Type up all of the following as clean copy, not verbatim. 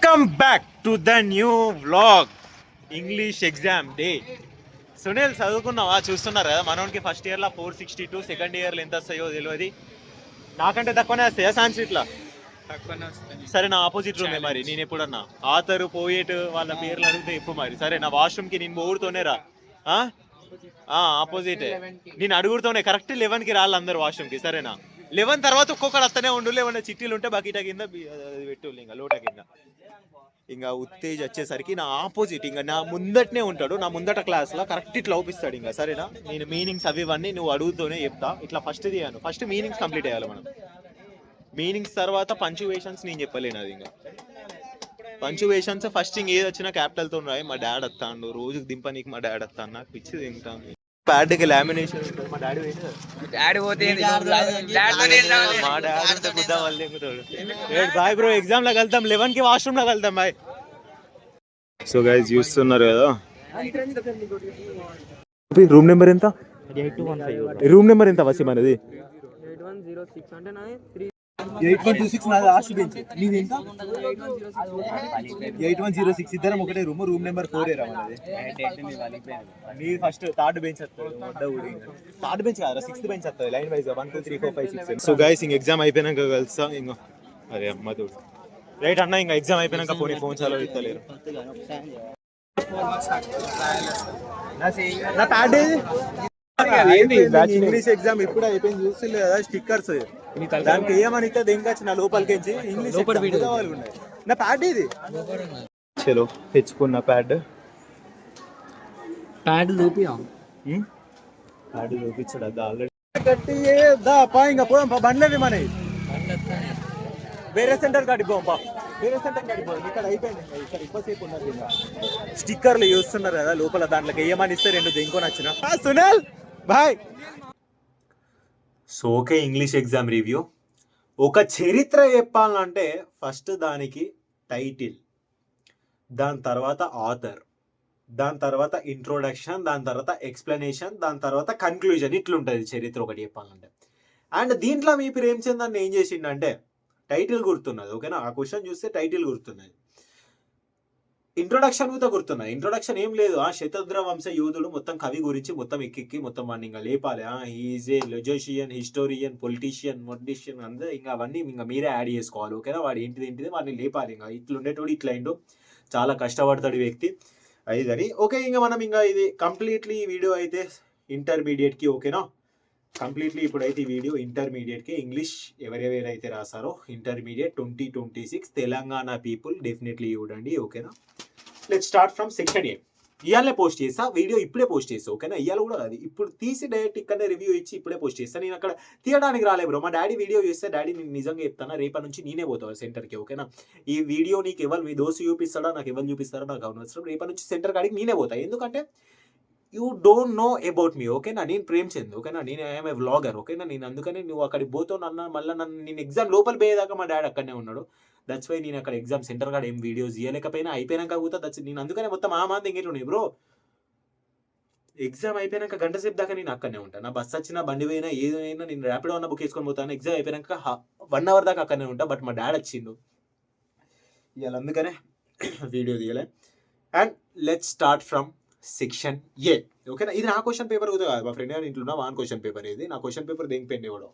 Welcome back to the new vlog English exam day. Sunil చదువుకున్నావా? చూస్తున్నారు కదా మనోనికి ఫస్ట్ ఇయర్లో 462, సెకండ్ ఇయర్లో ఎంత వస్తాయో తెలియదు. నాకంటే తక్కువనే వస్తాయా సాంస్క్రిట్లో? సరే, నా ఆపోజిట్ రూమే. మరి నేను ఎప్పుడన్నా ఆథర్ పోయేట్ వాళ్ళ పేర్లు అడిగితే ఎప్పుడు మరి. సరే, నా వాష్రూమ్కి నేను పోగుడుతోనే రా. ఆపోజిట్ నేను అడుగుడుతోనే కరెక్ట్ 11కి రాళ్ళు అందరు వాష్రూమ్కి. సరేనా? 11 తర్వాత ఒక్కొక్కరు వస్తూనే ఉండు. ఏమన్నా చిట్టీలు ఉంటే బకీట కింద పెట్టు, ఇంకా లోట కింద. ఇంకా ఉత్తేజ్ వచ్చేసరికి నా ఆపోజిట్, ఇంకా నా ముందటనే ఉంటాడు. నా ముందట క్లాస్లో కరెక్ట్ ఇట్లా అవుపిస్తాడు. ఇంకా సరేనా, నేను మీనింగ్స్ అవి ఇవన్నీ నువ్వు అడుగుతూనే చెప్తా. ఇట్లా ఫస్ట్ తీయాను. ఫస్ట్ మీనింగ్స్ కంప్లీట్ అయ్యాలి మనం. మీనింగ్స్ తర్వాత పంచువేషన్స్ నేను చెప్పలేను. అది ఇంకా పంచువేషన్స్ ఫస్ట్ ఏది వచ్చినా క్యాపిటల్తో రాయి. మా డాడ్ వస్తాడు రోజుకి దింపనీకి. మా డాడ్ వస్తాను, నాకు పిచ్చి తింటాను. ప్యాడ్కి లామినేషన్ ఉంటుంది. మా డాడీ మా డాడీ గుద్దా వాళ్ళు దింపుతాడు. బాయ్ బ్రో, ఎగ్జామ్లో కలుద్దాం. 11కి వాష్రూమ్లో కలుద్దాం. బాయ్. సో గైస్ చూస్తున్నారు కదా, రూమ్ నెంబర్ ఎంత? రూమ్ నెంబర్ ఎంత వసీం అనేది? 8126 నాది లాస్ట్ బెంచ్. నీది ఎంత? 8106. ఇద్దరం ఒకటే రూమ్. రూమ్ నెంబర్ 4 రా మనది. నీ ఫస్ట్ థర్డ్ బెంచ్ వస్తుంది. థర్డ్ బెంచ్ కాదు, 6th బెంచ్ వస్తుంది లైన్ వైజ్ 1 2 3 4 5 6. సో గైస్, ఇంక ఎగ్జామ్ అయిపోయినాక కలుస్తా. ఇంకా అరే అమ్మ తోడు రైట్ అన్న. ఇంకా ఎగ్జామ్ అయిపోయినాక ఫోన్ చాలా ఇస్తలేరు. నా ప్యాడ్ ఇంగ్లీష్ ఎగ్జామ్ ఇప్పుడు అయిపోయింది. చూస్తలే కదా స్టిక్కర్స్, దానికి ఏమని దేనికొచ్చి నా లోపలికి ఇంగ్లీష్ వాళ్ళు ఉన్నాయి. నా ప్యాడ్ ఇది. చలో తెచ్చుకున్న ప్యాడ్ చూపించాడు. అది ఆల్రెడీ కట్టి ఇంకా పోదాం. బండ్లేవి మన వేరే సెంటర్ కట్టిపోంపా. వేరే సెంటర్ కట్టిపోయి ఇక్కడ అయిపోయింది. ఇక్కడ ఎక్కువసేపు ఉన్నారు. స్టిక్కర్లు చూస్తున్నారు కదా లోపల, దాంట్లోకి ఏమని ఇస్తే 2 దేనికో నచ్చిన. Sunil boy. So okay, English exam review. ఒక చరిత్ర చెప్పాలంటే ఫస్ట్ దానికి టైటిల్, దాని తర్వాత ఆథర్, దాని తర్వాత ఇంట్రొడక్షన్, దాని తర్వాత ఎక్స్ప్లెనేషన్, దాని తర్వాత కన్క్లూజన్. ఇట్లుంటుంది చరిత్ర ఒకటి చెప్పాలంటే. అండ్ దీంట్లో మీ ప్రేమచంద్ ఏం చేసిండంటే టైటిల్ గుర్తున్నది. ఓకేనా? ఆ క్వశ్చన్ చూస్తే టైటిల్ గుర్తున్నది, ఇంట్రొడక్షన్ కూడా గుర్తున్నాయి. ఇంట్రొడక్షన్ ఏం లేదు, శతద్ర వంశ యోధుడు మొత్తం కవి గురించి మొత్తం ఎక్కి మొత్తం వాడిని ఇంకా లేపాలి. ఈజ్ ఏ లొజోషియన్, హిస్టోరియన్, పొలిటీషియన్, మొడిషియన్ అందరూ ఇంకా అవన్నీ ఇంకా మీరే యాడ్ చేసుకోవాలి. ఓకేనా? వాడు ఏంటిది వాడిని లేపాలి. ఇంకా ఇట్లుండేటోడు ఇట్లయిండు, చాలా కష్టపడతాడు వ్యక్తి అదిదని. ఓకే, ఇంకా మనం ఇంకా ఇది కంప్లీట్లీ ఈ వీడియో అయితే ఇంటర్మీడియట్కి. ఓకేనా? కంప్లీట్లీ ఇప్పుడైతే ఈ వీడియో ఇంటర్మీడియట్కి. ఇంగ్లీష్ ఎవరెవరైతే రాసారో ఇంటర్మీడియట్ 2026 తెలంగాణ పీపుల్ డెఫినెట్లీ చూడండి. ఓకేనా? Let start from section A. ఇవాళనే పోస్ట్ చేస్తా వీడియో, ఇప్పుడే పోస్ట్ చేస్తా. ఓకేనా? ఇవాళ కూడా అది ఇప్పుడు తీసి డైరెక్ట్ ఇక్కడనే రివ్యూ ఇచ్చి ఇప్పుడే పోస్ట్ చేస్తాను. నేను అక్కడ తీయడానికి రాలే బ్రో. మా డాడీ వీడియో చేస్తే డాడీ నేను నిజంగా చెప్తాను, రేపటి నుంచి నేనే పోతాను సెంటర్కి. ఓకేనా? ఈ వీడియో నీకు ఎవరు మీ దోస్తు చూపిస్తాడో, నాకు ఎవరు చూపిస్తారో నాకు అవసరం. రేపటి నుంచి సెంటర్ కాడికి నేనే పోతాను. ఎందుకంటే you don't know about me. ఓకేనా? నేను ప్రేమచంద్. ఓకేనా? నేను ఐఎమ్ ఏ వ్లాగర్. ఓకేనా? నేను అందుకని నువ్వు అక్కడికి పోతావు అన్న మళ్ళీ నేను ఎగ్జామ్ లోపల పోయేదాకా మా డాడీ అక్కడనే ఉన్నాడు. దట్స్ వై నేను అక్కడ ఎగ్జామ్ సెంటర్ కాడ ఏం వీడియోస్ ఇవ్వలేకపోయినా, అయిపోయినాక కూడా నేను అందుకనే మొత్తం ఎంగేజ్ బ్రో. ఎగ్జామ్ అయిపోయినాక గంట సేపు దాకా నేను అక్కడనే ఉంటాను. నా బస్ వచ్చినా, బండి పోయినా, ఏదైనా నేను ర్యాపిడో అన్న బుక్ చేసుకొని పోతాను. ఎగ్జామ్ అయిపోయినాక 1 hour దాకా అక్కడనే ఉంటా. బట్ మా డాడీ వచ్చిండు ఇవాళ, అందుకనే వీడియో తీయలే. And let's start from section A. ఓకేనా? ఇది నా క్వశ్చన్ పేపర్ కూడా కాదు, మా ఫ్రెండ్ గారి ఇంట్లో వాన్ క్వశ్చన్ పేపర్. ఇది నా క్వశ్చన్ పేపర్ దేనిపోయింది ఎవడో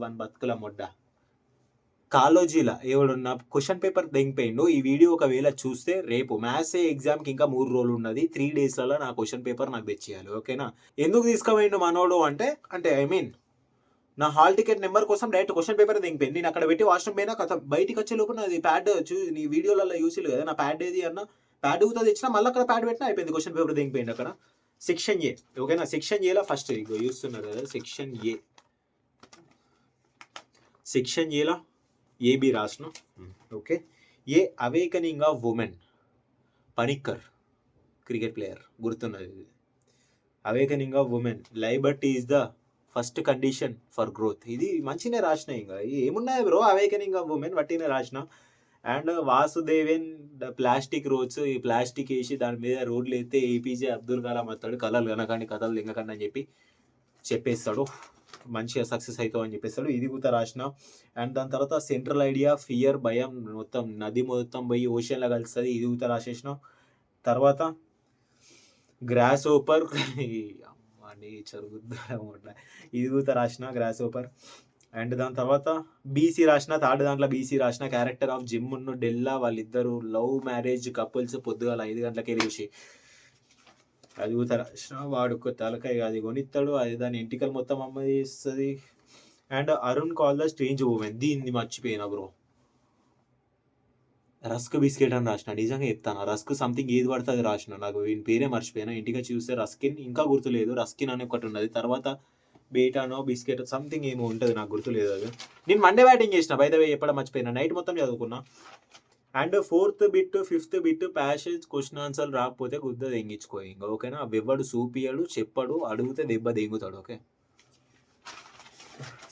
వన్ బతుకుల మొడ్డ కాలేజీలో ఎవడున్న క్వశ్చన్ పేపర్ దెంగిపోయిండు. ఈ వీడియో ఒకవేళ చూస్తే రేపు మ్యాథ్స్ ఎగ్జామ్కి ఇంకా 3 రోజులు ఉన్నది. 3 daysలలో నా క్వశ్చన్ పేపర్ నాకు తెచ్చేయాలి. ఓకేనా? ఎందుకు తీసుకుపోయిండు మనోడు అంటే ఐ మీన్ నా హాల్ టికెట్ నెంబర్ కోసం డైరెక్ట్ క్వశ్చన్ పేపర్ దింగిపోయింది. నేను అక్కడ పెట్టి వాష్రూమ్ పోయినా కథ బయటికి వచ్చే లోపల నాది ప్యాడ్ నీ వీడియోలలో చూసిలు కదా, నా ప్యాడ్ ఏది అన్న ప్యాడ్ కూడా తెచ్చినా మళ్ళీ అక్కడ ప్యాడ్ పెట్టినా అయిపోయింది. క్వశ్చన్ పేపర్ దింగిపోయింది అక్కడ. Section A. ఓకేనా? సెక్షన్ ఏలో ఫస్ట్ ఇగో చూస్తున్నారు కదా, సెక్షన్ ఏ. సెక్షన్ ఏలో ఏబి రాసిన. Okay. A awakening of women. Panicker cricket player గుర్తున్నది. Awakening of women liberty is the first condition for growth. ఇది మంచినే రాసిన. ఇంకా ఏమున్నాయి బ్రో, అవేకనింగ్ ఆఫ్ ఉమెన్ వట్టినే రాసిన. And Vasudevan the plastic roads, ఈ ప్లాస్టిక్ వేసి దాని మీద రోడ్లు వేస్తే ఏపీజే అబ్దుల్ కలాం వస్తాడు, కళలు కనకండి కథలు దింగకండి అని చెప్పేస్తాడు. మంచిగా సక్సెస్ అవుతావు అని చెప్పేస్తాడు. ఇది కూడా రాసిన. అండ్ దాని తర్వాత సెంట్రల్ ఐడియా, ఫియర్, భయం మొత్తం నది మొత్తం పోయి ఓషన్లో కలుస్తుంది. ఇది కూడా రాసేసిన. తర్వాత గ్రాస్ ఓపర్ నేచర్ ఇది కూడా రాసిన గ్రాస్ ఓపర్. అండ్ దాని తర్వాత బీసీ రాసిన. థర్డ్ దాంట్లో బీసీ రాసిన. క్యారెక్టర్ ఆఫ్ జిమ్ డెల్లా వాళ్ళిద్దరు లవ్ మ్యారేజ్ కపుల్స్ పొద్దుగాల 5 గంటలకే లేచి అది కూడా రాసిన. వాడుకో తలకాయ అది కొనిస్తాడు, అది దాని ఎంటికలు మొత్తం అమ్మ చేస్తుంది. And Arun call the strange women, దీన్ని మర్చిపోయినా బ్రో. రస్క్ బిస్కెట్ అని రాసిన. నిజంగా చెప్తాను, రస్క్ సంథింగ్ ఏది పడితే అది రాసిన. నాకు వీని పేరే మర్చిపోయినా. ఇంటికి చూస్తే రస్కిన్ ఇంకా గుర్తులేదు. రస్కిన్ అనే ఒకటి ఉన్నది. తర్వాత బేటానో బిస్కెట్ సంథింగ్ ఏమో ఉంటుంది, నాకు గుర్తులేదు అది. నేను మండే బ్యాటింగ్ చేసిన బై ద వే, చెప్పడం మర్చిపోయినా. నైట్ మొత్తం చదువుకున్నా. And 4th bit 5th bit passage question answer రాకపోతే గుద్ద దెంగించుకో ఇంకా, ఓకేనా. వెవ్వడు సూపియాడు, చెప్పడు, అడిగితే దెబ్బ దెంగుతాడు, ఓకే.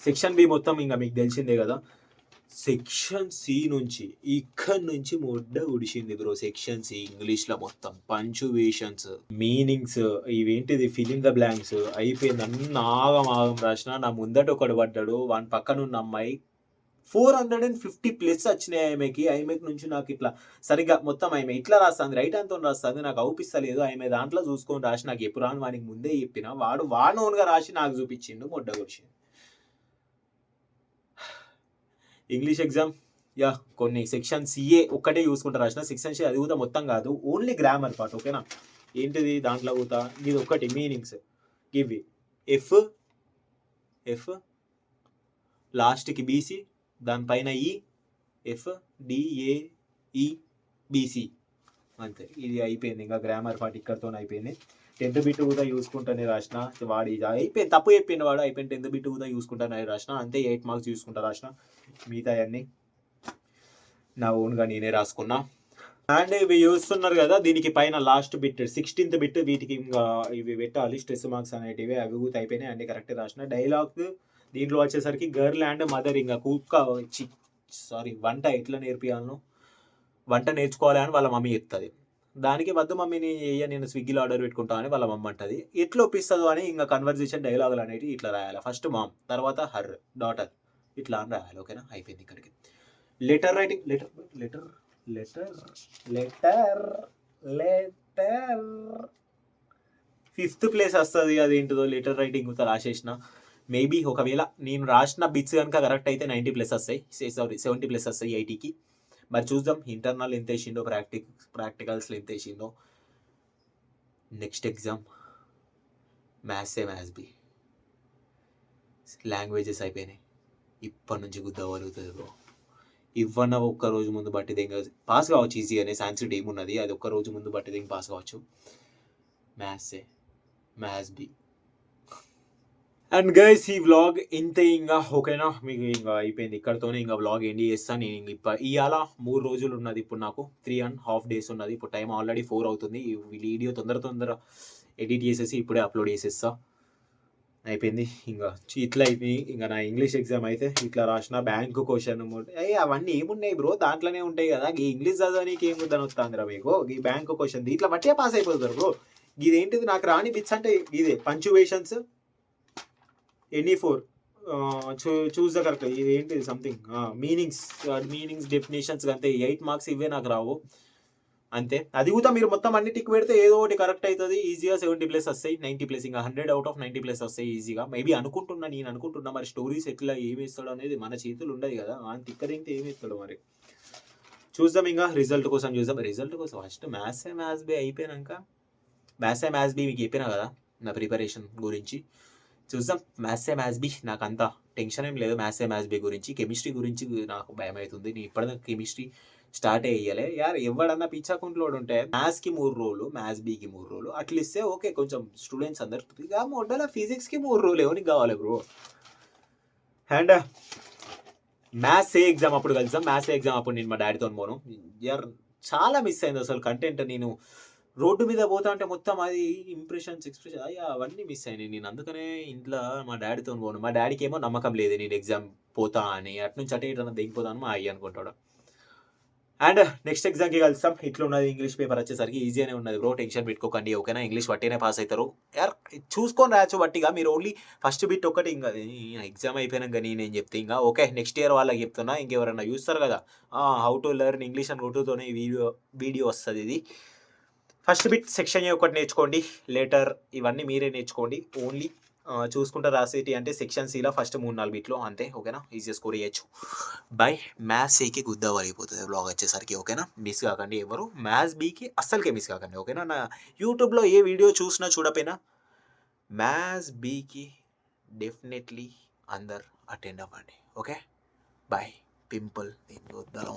సెక్షన్ బి మొత్తం ఇంకా మీకు తెలిసిందే కదా. సెక్షన్ సి నుంచి ఇక్కడ నుంచి మొడ్డ ఉడిసింది బ్రో. సెక్షన్ సి ఇంగ్లీష్లో మొత్తం పంచువేషన్స్, మీనింగ్స్, ఇవేంటిది ఫిల్ ఇన్ ద బ్లాంక్స్ అయిపోయింది. అన్ని ఆగం రాసిన. నా ముందట ఒకడు పడ్డాడు, వాని పక్కన ఉన్న అమ్మాయి 450+ వచ్చినాయి ఆమెకి. నుంచి నాకు ఇట్లా సరిగ్గా మొత్తం ఆమె ఇట్లా రాస్తుంది, రైట్ హ్యాండ్తో రాస్తుంది, నాకు అవుపిస్తలేదు. ఆమె దాంట్లో చూసుకొని రాసి నాకు ఎప్పుడు రాని వానికి ముందే చెప్పిన, వాడు ఓన్గా రాసి నాకు చూపించిండు, మొడ్డ గుడిచిండు. ఇంగ్లీష్ ఎగ్జామ్ యా కొన్ని సెక్షన్ సిఏ ఒక్కటే చూసుకుంటా రాసిన. సెక్షన్ సి అది కూడా మొత్తం కాదు, ఓన్లీ గ్రామర్ పార్ట్, ఓకేనా. ఏంటిది దాంట్లో కూడా ఇది ఒక్కటి మీనింగ్స్ ఇవి. ఎఫ్ లాస్ట్కి బీసీ, దానిపైన ఈ ఎఫ్ డిఏఈ బీసీ, అంతే. ఇది అయిపోయింది, ఇంకా గ్రామర్ పార్ట్ ఇక్కడతో అయిపోయింది. 10th బిట్ కూడా చూసుకుంటానే రాసిన. వాడు ఇది అయిపోయింది, తప్పు చెప్పిండు వాడు. అయిపోయింది 10th బిట్ కూడా చూసుకుంటానే రాసిన. అంతే 8 మార్క్స్ చూసుకుంటా రాసిన. మిగతా అన్నీ నా ఓన్గా నేనే రాసుకున్నా. అండ్ ఇవి చూస్తున్నారు కదా, దీనికి పైన లాస్ట్ బిట్ 16th బిట్, వీటికి ఇంకా ఇవి పెట్టాలి స్ట్రెస్ మార్క్స్ అనేటివి. అవి కూడా అయిపోయినాయి, అన్ని కరెక్ట్ రాసిన. డైలాగ్ దీంట్లో వచ్చేసరికి గర్ల్ అండ్ మదర్ ఇంకా వంట ఎట్లా నేర్పియాలను, వంట నేర్చుకోవాలి అని వాళ్ళ మమ్మీ చెప్తుంది. దానికి వద్దు మమ్మీ నేను స్విగ్గీలో ఆర్డర్ పెట్టుకుంటా అని వాళ్ళ మమ్మ అంటది. ఎట్లా ఒప్పిస్తుందో అని ఇంకా కన్వర్జేషన్ డైలాగులు అనేవి ఇట్లా రాయాలి. ఫస్ట్ మామ్, తర్వాత హర్ డాటర్, ఇట్లా అని రాయాలి, ఓకేనా. అయిపోయింది ఇక్కడికి. Letter writing, letter 5th place వస్తుంది. అదేంటిదో లెటర్ రైటింగ్ రాసేసిన. మేబీ ఒకవేళ నేను రాసిన బిట్స్ కనుక కరెక్ట్ అయితే 90+ వస్తాయి, 70+ వస్తాయి 80కి. మరి చూద్దాం ఇంటర్నల్ ఎంత వేసిండో, ప్రాక్టికల్స్లో ఎంత వేసిందో. Next exam maths B. Languages అయిపోయినాయి, ఇప్పటి నుంచి గుద్దవలుగుతుంది బ్రో. ఇవ్వన్న ఒక్కరోజు ముందు బట్టి దింగ పాస్ కావచ్చు ఈజీగానే. సాన్స్క్రిట్ ఏమున్నది, అది ఒక్కరోజు ముందు బట్టి దింగి పాస్ కావచ్చు. Maths B. అండ్ గైస్ ఈ వ్లాగ్ ఇంతే ఇంకా, ఓకేనా. మీకు ఇంకా అయిపోయింది ఇక్కడతోనే. ఇంకా వ్లాగ్ ఎండ్ చేస్తాను నేను. ఇవాళ 3 రోజులు ఉన్నది, ఇప్పుడు నాకు 3.5 days ఉన్నది. ఇప్పుడు టైం ఆల్రెడీ 4 అవుతుంది. ఈ వీడియో తొందర ఎడిట్ చేసేసి ఇప్పుడే అప్లోడ్ చేసేస్తా. అయిపోయింది ఇంకా. ఇట్లా అయిపోయి ఇంకా నా ఇంగ్లీష్ ఎగ్జామ్ అయితే ఇట్లా రాసిన. బ్యాంకు క్వశ్చన్ అవన్నీ ఏమున్నాయి బ్రో, దాంట్లోనే ఉంటాయి కదా. ఈ ఇంగ్లీష్ చదవడానికి ఏముందని వస్తుందిరా మీకు. ఈ బ్యాంకు క్వశ్చన్ ఇట్లా బట్టే పాస్ అయిపోతారు బ్రో. ఇదేంటిది నాకు రాని బిట్స్ అంటే ఇదే పంచువేషన్స్, ఎనీ4 చూస్ ద కరెక్ట్. ఇది ఏంటిది సంథింగ్ మీనింగ్స్ డెఫినేషన్స్, అంతే. 8 మార్క్స్ ఇవే నాకు రావు, అంతే. అది కూడా మీరు మొత్తం అన్ని టిక్ పెడితే ఏదో ఒకటి కరెక్ట్ అవుతుంది. ఈజీగా 70+ వస్తాయి, 90+, ఇంకా 100 out of 90+ వస్తాయి ఈజీగా. మేబీ నేను అనుకుంటున్నా మరి స్టోరీస్ ఎట్లా ఏమి ఇస్తాడు అనేది మన చేతులు ఉండదు కదా. తిక్కదింటే ఏమి ఇస్తాడు మరి చూద్దాం. ఇంకా రిజల్ట్ కోసం చూద్దాం. రిజల్ట్ కోసం ఫస్ట్ మ్యాథ్స్ బి అయిపోయినాక, మ్యాథ్స్ బి మీకు చెప్పినా కదా నా ప్రిపరేషన్ గురించి. చూద్దాం మ్యాథ్స్ బి. నాకు అంత టెన్షన్ ఏం లేదు మ్యాథ్స్ బి గురించి. కెమిస్ట్రీ గురించి నాకు భయం అవుతుంది. నేను ఇప్పటిదాకా కెమిస్ట్రీ స్టార్ట్ అయ్యాలి యార్. ఎవడన్నా పిచ్చాకుంట్లోడు ఉంటే మ్యాథ్స్కి 3 రోజులు, మ్యాథ్స్ బికి 3 రోజులు అట్లా ఇస్తే ఓకే, కొంచెం స్టూడెంట్స్ అందరు. మొడ్డల ఫిజిక్స్కి 3 రోజులు ఎవరికి కావాలి బ్రో. అండ్ మ్యాథ్స్ ఎగ్జామ్ అప్పుడు కలిసాం. మ్యాథ్స్ ఎగ్జామ్ అప్పుడు నేను మా డాడీతో పోను. యార్ చాలా మిస్ అయింది అసలు కంటెంట్. నేను రోడ్డు మీద పోతా అంటే మొత్తం అది ఇంప్రెషన్స్ అవన్నీ మిస్ అయినాయి. నేను అందుకనే ఇంట్లో మా డాడీతో పోను. మా డాడీకి ఏమో నమ్మకం లేదు నేను ఎగ్జామ్ పోతా అని. అటు నుంచి అటే ఇట్లా దిగిపోతాను మా అయ్యి అనుకుంటాడు. అండ్ నెక్స్ట్ ఎగ్జామ్కి కలుస్తాం. ఇట్లా ఉన్నది ఇంగ్లీష్ పేపర్ వచ్చేసరికి ఈజీగానే ఉన్నది బ్రో, టెన్షన్ పెట్టుకోకండి ఓకేనా. ఇంగ్లీష్ వట్టినే పాస్ అవుతారు యార్, చూసుకొని రాయచ్చు వట్టిగా. మీరు ఓన్లీ ఫస్ట్ బిట్ ఒకటి ఇంకా ఎగ్జామ్ అయిపోయినాక నేను చెప్తే ఇంకా ఓకే నెక్స్ట్ ఇయర్ వాళ్ళకి చెప్తున్నా. ఇంకెవరన్నా చూస్తారు కదా how to learn English and ఉర్దూతోనే వీడియో వస్తుంది ఇది. ఫస్ట్ బిట్ సెక్షన్ ఒకటి నేర్చుకోండి, లేటర్ ఇవన్నీ మీరే నేర్చుకోండి. ఓన్లీ చూసుకుంటా రాసేటి అంటే సెక్షన్ సిలో ఫస్ట్ 3-4 బిట్లు అంతే ఓకేనా, ఈజీగా స్కోర్ చేయొచ్చు. బై మ్యాథ్స్ ఏకి గుద్దా వలిగిపోతుంది బ్లాగ్ వచ్చేసరికి ఓకేనా. మిస్ కాకండి ఎవరు, మ్యాథ్స్ బీకి అస్సలకే మిస్ కాకండి ఓకేనా. నా యూట్యూబ్లో ఏ వీడియో చూసినా చూడపోయినా మ్యాథ్స్ బీకి డెఫినెట్లీ అందరు అటెండ్ అవ్వండి ఓకే. బాయ్ పింపుల్ నేను వద్దాం